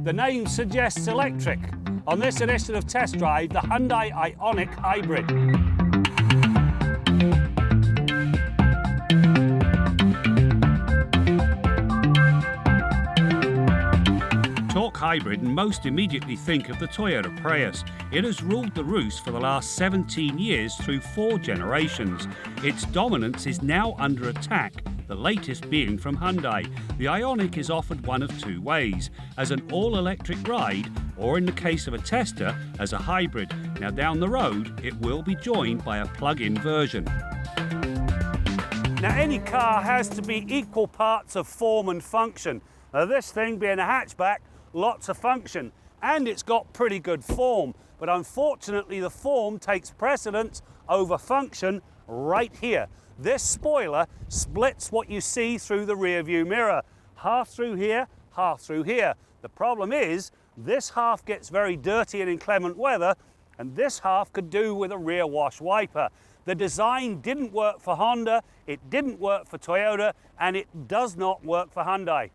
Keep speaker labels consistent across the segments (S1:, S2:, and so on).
S1: The name suggests electric. On this edition of Test Drive, the Hyundai Ioniq Hybrid. Talk hybrid and most immediately think of the Toyota Prius. It has ruled the roost for the last 17 years through 4 generations. Its dominance is now under attack, the latest being from Hyundai. The Ioniq is offered one of 2 ways, as an all-electric ride, or in the case of a tester, as a hybrid. Now down the road, it will be joined by a plug-in version. Now any car has to be equal parts of form and function. Now this thing being a hatchback, lots of function, and it's got pretty good form, but unfortunately the form takes precedence over function right here. This spoiler splits what you see through the rear view mirror, half through here, half through here. The problem is this half gets very dirty in inclement weather, and this half could do with a rear wash wiper. The design didn't work for Honda, it didn't work for Toyota, and it does not work for Hyundai.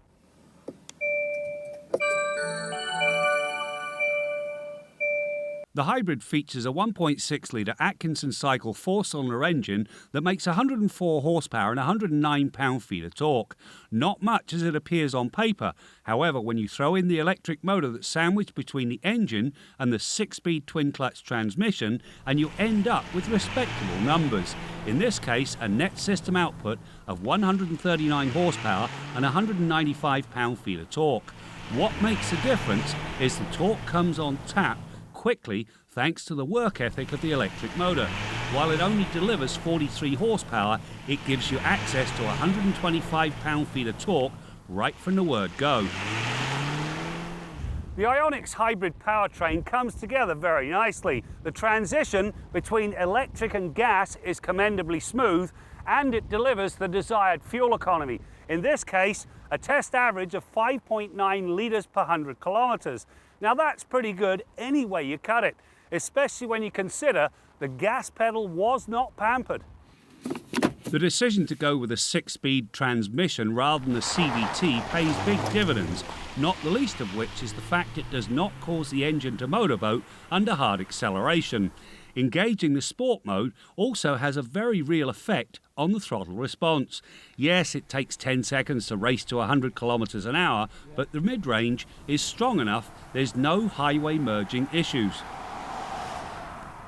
S1: The hybrid features a 1.6-litre Atkinson cycle 4-cylinder engine that makes 104 horsepower and 109 pound-feet of torque. Not much as it appears on paper. However, when you throw in the electric motor that's sandwiched between the engine and the 6-speed twin-clutch transmission, and you end up with respectable numbers. In this case, a net system output of 139 horsepower and 195 pound-feet of torque. What makes the difference is the torque comes on tap quickly thanks to the work ethic of the electric motor. While it only delivers 43 horsepower, it gives you access to 125 pound-feet of torque right from the word go. The Ioniq's hybrid powertrain comes together very nicely. The transition between electric and gas is commendably smooth, and it delivers the desired fuel economy. In this case, a test average of 5.9 litres per 100 kilometres. Now that's pretty good any way you cut it, especially when you consider the gas pedal was not pampered. The decision to go with a 6-speed transmission rather than the CVT pays big dividends, not the least of which is the fact it does not cause the engine to motorboat under hard acceleration. Engaging the sport mode also has a very real effect on the throttle response. Yes, it takes 10 seconds to race to 100 kilometers an hour, but the mid-range is strong enough there's no highway merging issues.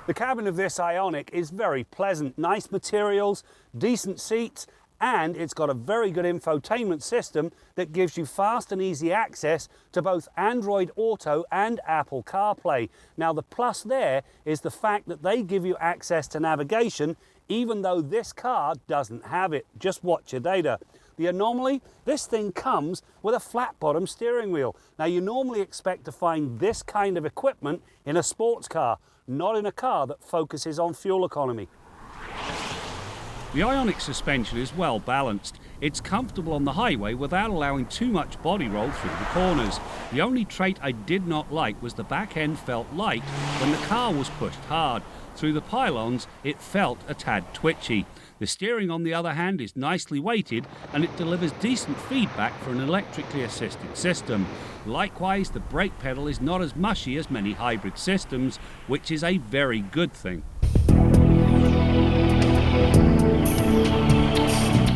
S1: The cabin of this Ioniq is very pleasant, nice materials, decent seats, and it's got a very good infotainment system that gives you fast and easy access to both Android Auto and Apple CarPlay. Now the plus there is the fact that they give you access to navigation even though this car doesn't have it. Just watch your data. The anomaly, this thing comes with a flat bottom steering wheel. Now you normally expect to find this kind of equipment in a sports car, not in a car that focuses on fuel economy. The Ioniq suspension is well balanced. It's comfortable on the highway without allowing too much body roll through the corners. The only trait I did not like was the back end felt light when the car was pushed hard. Through the pylons, it felt a tad twitchy. The steering, on the other hand, is nicely weighted and it delivers decent feedback for an electrically assisted system. Likewise, the brake pedal is not as mushy as many hybrid systems, which is a very good thing.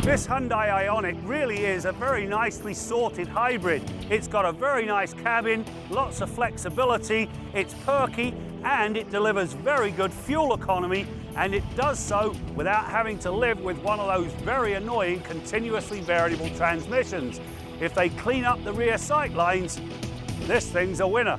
S1: This Hyundai Ioniq really is a very nicely sorted hybrid. It's got a very nice cabin, lots of flexibility, it's perky, and it delivers very good fuel economy, and it does so without having to live with one of those very annoying continuously variable transmissions. If they clean up the rear sight lines, this thing's a winner.